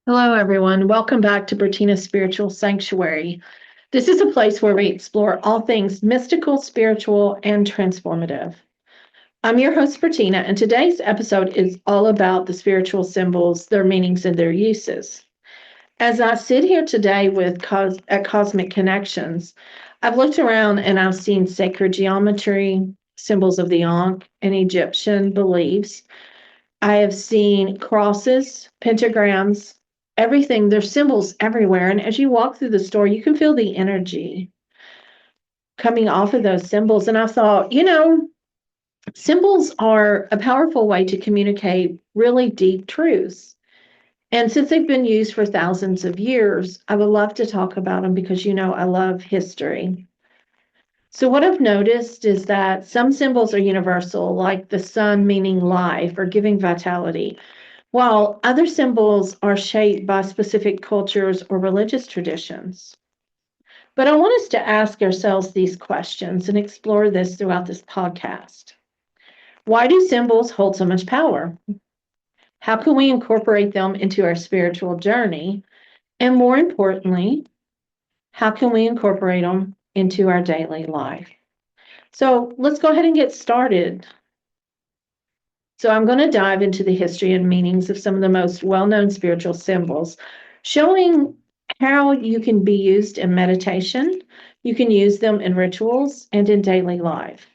Hello, everyone. Welcome back to Bertina's Spiritual Sanctuary. This is a place where we explore all things mystical, spiritual, and transformative. I'm your host, Bertina, and today's episode is all about the spiritual symbols, their meanings, and their uses. As I sit here today at Cosmic Connections, I've looked around and I've seen sacred geometry, symbols of the Ankh, and Egyptian beliefs. I have seen crosses, pentagrams, everything. There's symbols everywhere. And as you walk through the store, you can feel the energy coming off of those symbols. And I thought, symbols are a powerful way to communicate really deep truths. And since they've been used for thousands of years, I would love to talk about them because I love history. So, what I've noticed is that some symbols are universal, like the sun meaning life or giving vitality, while other symbols are shaped by specific cultures or religious traditions. But I want us to ask ourselves these questions and explore this throughout this podcast. Why do symbols hold so much power? How can we incorporate them into our spiritual journey? And more importantly, how can we incorporate them into our daily life? So let's go ahead and get started. So I'm going to dive into the history and meanings of some of the most well-known spiritual symbols, showing how you can be used in meditation, you can use them in rituals, and in daily life.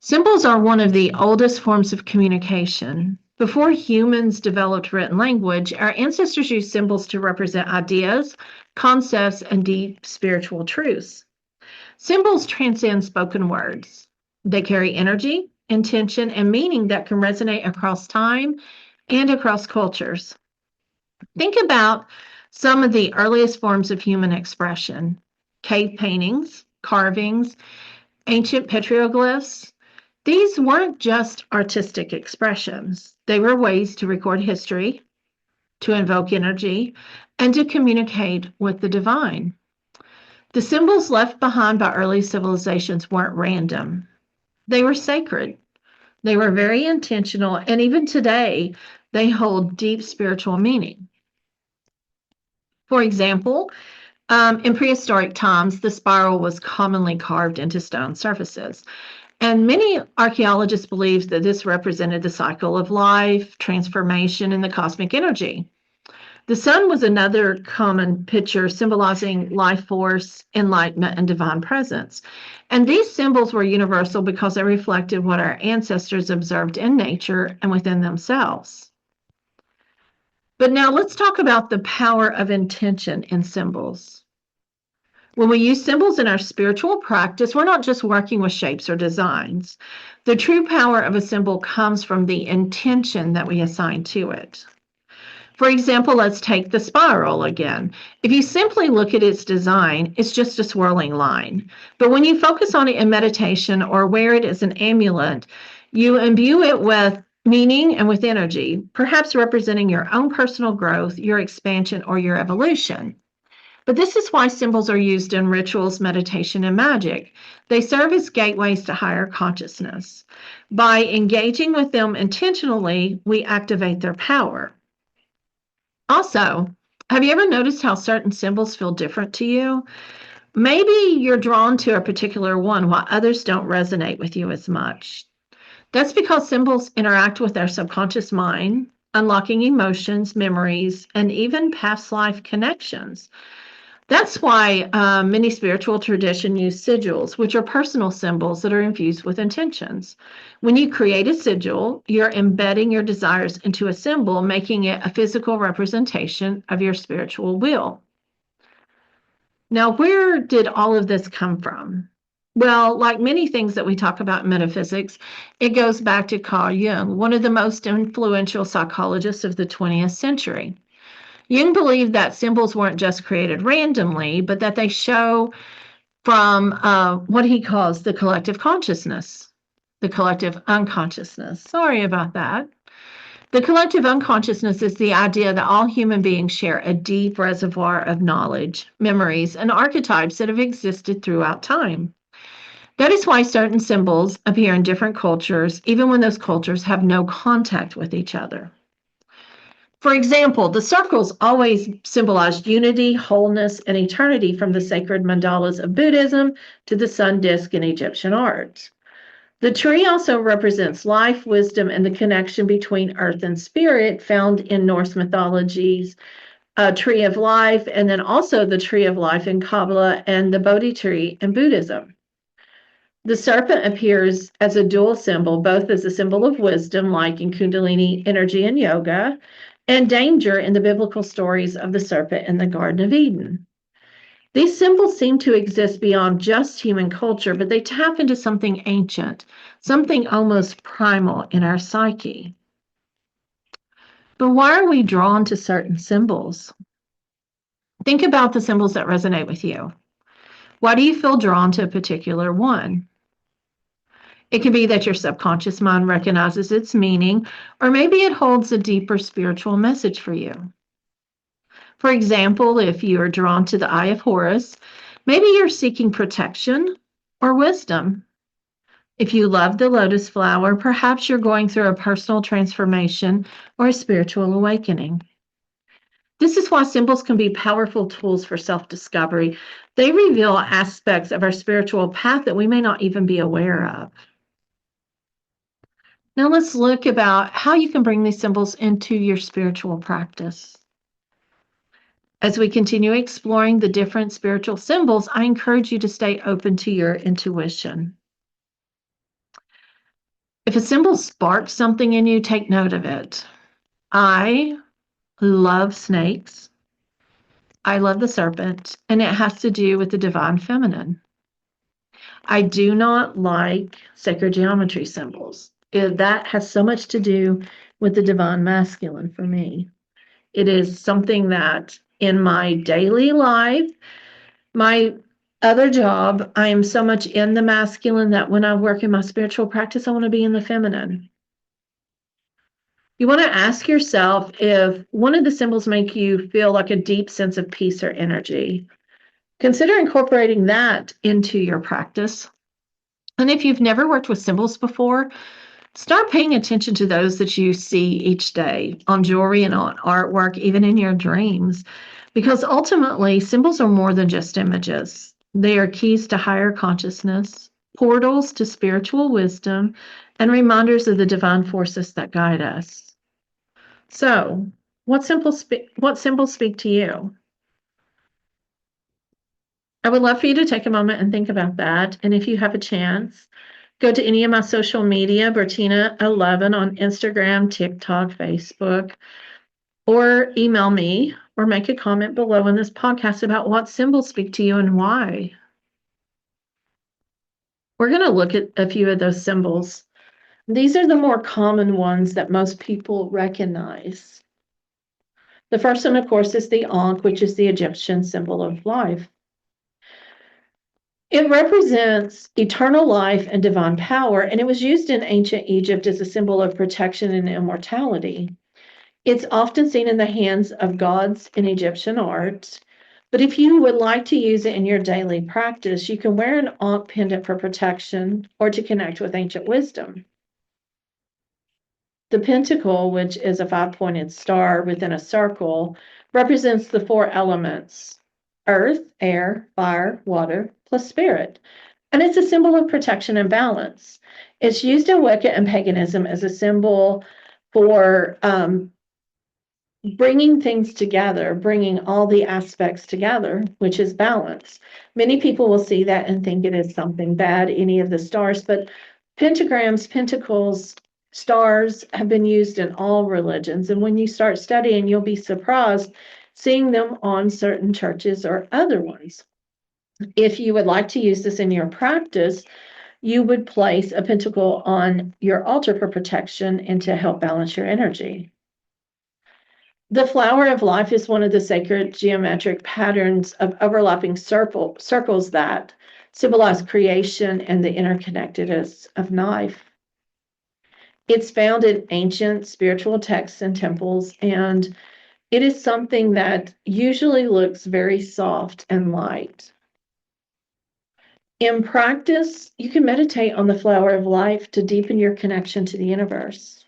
Symbols are one of the oldest forms of communication. Before humans developed written language, our ancestors used symbols to represent ideas, concepts, and deep spiritual truths. Symbols transcend spoken words. They carry energy, intention, and meaning that can resonate across time and across cultures. Think about some of the earliest forms of human expression: cave paintings, carvings, ancient petroglyphs. These weren't just artistic expressions, they were ways to record history, to invoke energy, and to communicate with the divine. The symbols left behind by early civilizations weren't random. They were sacred. They were very intentional, and even today, they hold deep spiritual meaning. For example, in prehistoric times, the spiral was commonly carved into stone surfaces. And many archaeologists believe that this represented the cycle of life, transformation, and the cosmic energy. The sun was another common picture symbolizing life force, enlightenment, and divine presence. And these symbols were universal because they reflected what our ancestors observed in nature and within themselves. But now let's talk about the power of intention in symbols. When we use symbols in our spiritual practice, we're not just working with shapes or designs. The true power of a symbol comes from the intention that we assign to it. For example, let's take the spiral again. If you simply look at its design, it's just a swirling line. But when you focus on it in meditation or wear it as an amulet, you imbue it with meaning and with energy, perhaps representing your own personal growth, your expansion, or your evolution. But this is why symbols are used in rituals, meditation, and magic. They serve as gateways to higher consciousness. By engaging with them intentionally, we activate their power. Also, have you ever noticed how certain symbols feel different to you? Maybe you're drawn to a particular one while others don't resonate with you as much. That's because symbols interact with our subconscious mind, unlocking emotions, memories, and even past life connections. That's why many spiritual traditions use sigils, which are personal symbols that are infused with intentions. When you create a sigil, you're embedding your desires into a symbol, making it a physical representation of your spiritual will. Now, where did all of this come from? Well, like many things that we talk about in metaphysics, it goes back to Carl Jung, one of the most influential psychologists of the 20th century. Jung believed that symbols weren't just created randomly, but that they show from what he calls the collective consciousness, the collective unconsciousness. Sorry about that. The collective unconsciousness is the idea that all human beings share a deep reservoir of knowledge, memories, and archetypes that have existed throughout time. That is why certain symbols appear in different cultures, even when those cultures have no contact with each other. For example, the circles always symbolized unity, wholeness, and eternity, from the sacred mandalas of Buddhism to the sun disk in Egyptian art. The tree also represents life, wisdom, and the connection between earth and spirit, found in Norse mythologies, tree of life, and then also the tree of life in Kabbalah and the Bodhi tree in Buddhism. The serpent appears as a dual symbol, both as a symbol of wisdom, like in Kundalini energy and yoga, and danger in the biblical stories of the serpent in the Garden of Eden. These symbols seem to exist beyond just human culture, but they tap into something ancient, something almost primal in our psyche. But why are we drawn to certain symbols? Think about the symbols that resonate with you. Why do you feel drawn to a particular one? It can be that your subconscious mind recognizes its meaning, or maybe it holds a deeper spiritual message for you. For example, if you are drawn to the Eye of Horus, maybe you're seeking protection or wisdom. If you love the lotus flower, perhaps you're going through a personal transformation or a spiritual awakening. This is why symbols can be powerful tools for self-discovery. They reveal aspects of our spiritual path that we may not even be aware of. Now let's look about how you can bring these symbols into your spiritual practice. As we continue exploring the different spiritual symbols, I encourage you to stay open to your intuition. If a symbol sparks something in you, take note of it. I love snakes. I love the serpent, and it has to do with the divine feminine. I do not like sacred geometry symbols. That has so much to do with the divine masculine for me. It is something that in my daily life, my other job, I am so much in the masculine that when I work in my spiritual practice, I want to be in the feminine. You want to ask yourself if one of the symbols make you feel like a deep sense of peace or energy. Consider incorporating that into your practice. And if you've never worked with symbols before, start paying attention to those that you see each day on jewelry and on artwork, even in your dreams, because ultimately symbols are more than just images. They are keys to higher consciousness, portals to spiritual wisdom, and reminders of the divine forces that guide us. So, what symbols speak to you? I would love for you to take a moment and think about that. And if you have a chance, go to any of my social media, Bertina11 on Instagram, TikTok, Facebook, or email me or make a comment below in this podcast about what symbols speak to you and why. We're going to look at a few of those symbols. These are the more common ones that most people recognize. The first one, of course, is the Ankh, which is the Egyptian symbol of life. It represents eternal life and divine power, and it was used in ancient Egypt as a symbol of protection and immortality. It's often seen in the hands of gods in Egyptian art, but if you would like to use it in your daily practice, you can wear an Ankh pendant for protection or to connect with ancient wisdom. The pentacle, which is a five-pointed star within a circle, represents the four elements: earth, air, fire, water, plus spirit. And it's a symbol of protection and balance. It's used in Wicca and paganism as a symbol for bringing things together, bringing all the aspects together, which is balance. Many people will see that and think it is something bad, any of the stars, but pentagrams, pentacles, stars have been used in all religions. And when you start studying, you'll be surprised seeing them on certain churches or other ones. If you would like to use this in your practice, you would place a pentacle on your altar for protection and to help balance your energy. The flower of life is one of the sacred geometric patterns of overlapping circles that symbolize creation and the interconnectedness of life. It's found in ancient spiritual texts and temples, and it is something that usually looks very soft and light. In practice, you can meditate on the flower of life to deepen your connection to the universe.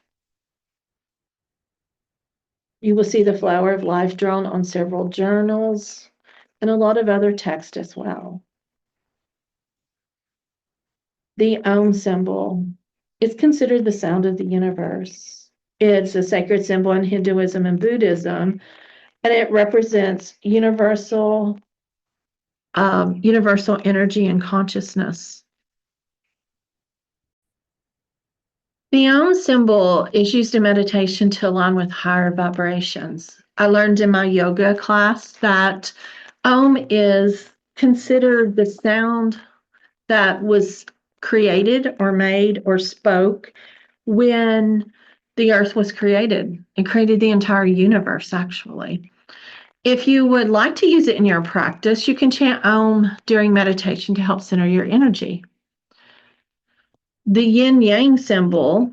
You will see the flower of life drawn on several journals and a lot of other text as well. The Om symbol is considered the sound of the universe. It's a sacred symbol in Hinduism and Buddhism, and it represents universal energy and consciousness. The Om symbol is used in meditation to align with higher vibrations. I learned in my yoga class that Om is considered the sound that was created or made or spoke when the earth was created. It created the entire universe, actually. If you would like to use it in your practice, you can chant Om during meditation to help center your energy. The yin yang symbol,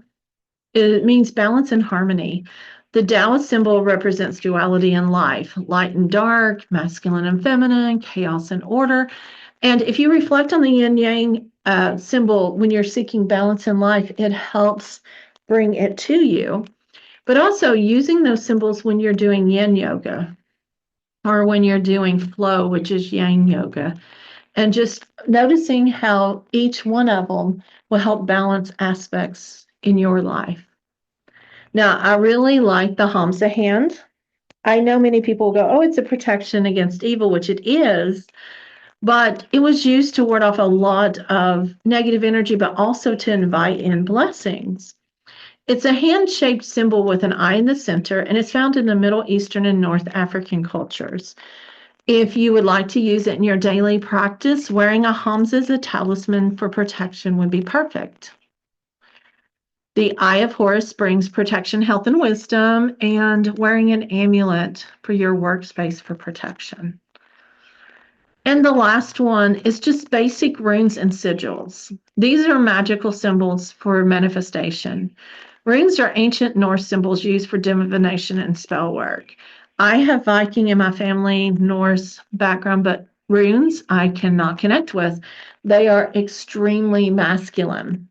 it means balance and harmony. The Taoist symbol represents duality in life, light and dark, masculine and feminine, chaos and order. And if you reflect on the yin yang symbol when you're seeking balance in life, it helps bring it to you. But also using those symbols when you're doing yin yoga or when you're doing flow, which is yang yoga, and just noticing how each one of them will help balance aspects in your life. Now, I really like the Hamsa hand. I know many people go, oh, it's a protection against evil, which it is, but it was used to ward off a lot of negative energy, but also to invite in blessings. It's a hand-shaped symbol with an eye in the center, and it's found in the Middle Eastern and North African cultures. If you would like to use it in your daily practice, wearing a Hamsa as a talisman for protection would be perfect. The Eye of Horus brings protection, health, and wisdom, and wearing an amulet for your workspace for protection. And the last one is just basic runes and sigils. These are magical symbols for manifestation. Runes are ancient Norse symbols used for divination and spell work. I have Viking in my family, Norse background, but runes I cannot connect with. They are extremely masculine.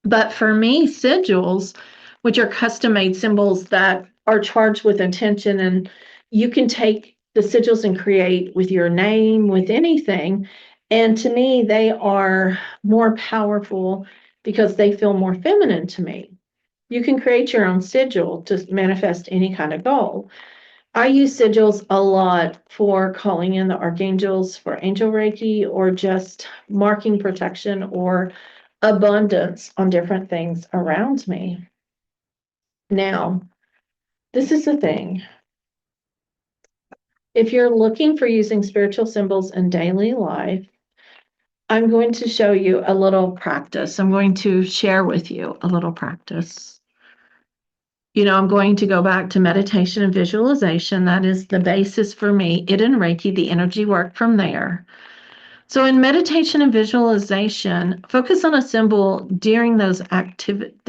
But for me, sigils, which are custom-made symbols that are charged with intention, and you can take the sigils and create with your name, with anything. And to me, they are more powerful because they feel more feminine to me. You can create your own sigil to manifest any kind of goal. I use sigils a lot for calling in the archangels for angel Reiki, or just marking protection or abundance on different things around me. Now, this is the thing. If you're looking for using spiritual symbols in daily life, I'm going to show you a little practice. I'm going to share with you a little practice. I'm going to go back to meditation and visualization. That is the basis for me. It and Reiki, the energy work from there. So in meditation and visualization, focus on a symbol during those activities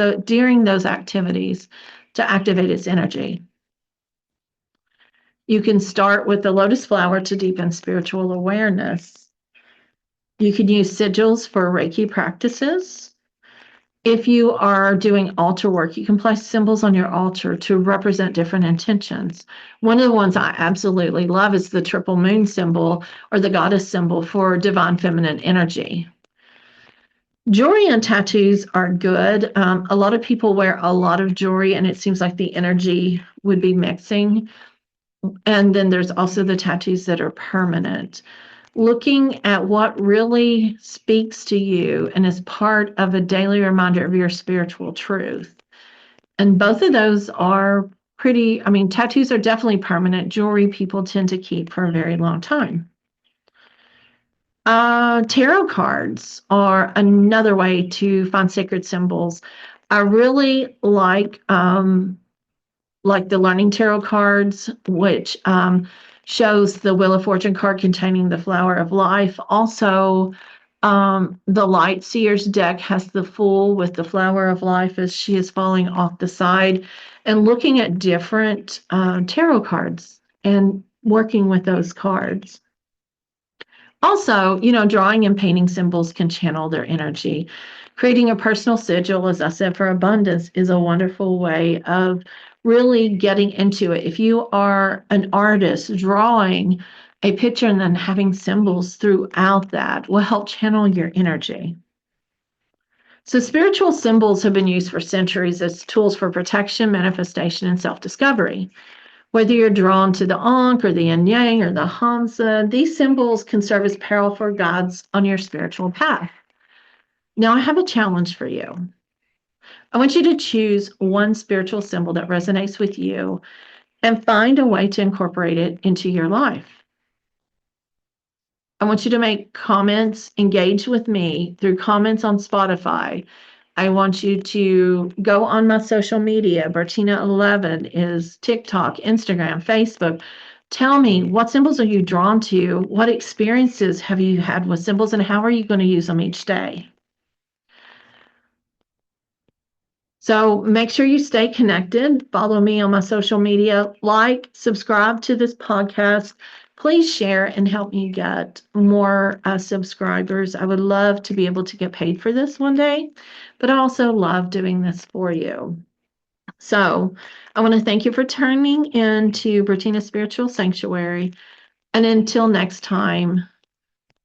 to activate its energy. You can start with the lotus flower to deepen spiritual awareness. You can use sigils for Reiki practices. If you are doing altar work, you can place symbols on your altar to represent different intentions. One of the ones I absolutely love is the triple moon symbol, or the goddess symbol, for divine feminine energy. Jewelry and tattoos are good. A lot of people wear a lot of jewelry, and it seems like the energy would be mixing. And then there's also the tattoos that are permanent. Looking at what really speaks to you and is part of a daily reminder of your spiritual truth. And both of those are tattoos are definitely permanent. Jewelry people tend to keep for a very long time. Tarot cards are another way to find sacred symbols. I really like the Learning Tarot cards, which shows the Wheel of Fortune card containing the Flower of Life. Also, the Light Seers deck has the Fool with the Flower of Life as she is falling off the side, and looking at different tarot cards and working with those cards. Also, drawing and painting symbols can channel their energy. Creating a personal sigil, as I said, for abundance is a wonderful way of really getting into it. If you are an artist, drawing a picture and then having symbols throughout that will help channel your energy. So, spiritual symbols have been used for centuries as tools for protection, manifestation, and self discovery. Whether you're drawn to the Ankh or the Yin Yang or the Hamsa, these symbols can serve as powerful guides on your spiritual path. Now, I have a challenge for you. I want you to choose one spiritual symbol that resonates with you and find a way to incorporate it into your life. I want you to make comments, engage with me through comments on Spotify. I want you to go on my social media. Bertina11 is TikTok, Instagram, Facebook. Tell me, what symbols are you drawn to? What experiences have you had with symbols, and how are you going to use them each day? So make sure you stay connected. Follow me on my social media. Like, subscribe to this podcast. Please share and help me get more subscribers. I would love to be able to get paid for this one day, but I also love doing this for you. So I want to thank you for turning into Bertina's Spiritual Sanctuary. And until next time,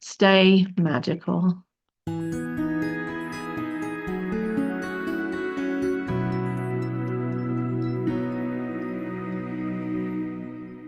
stay magical.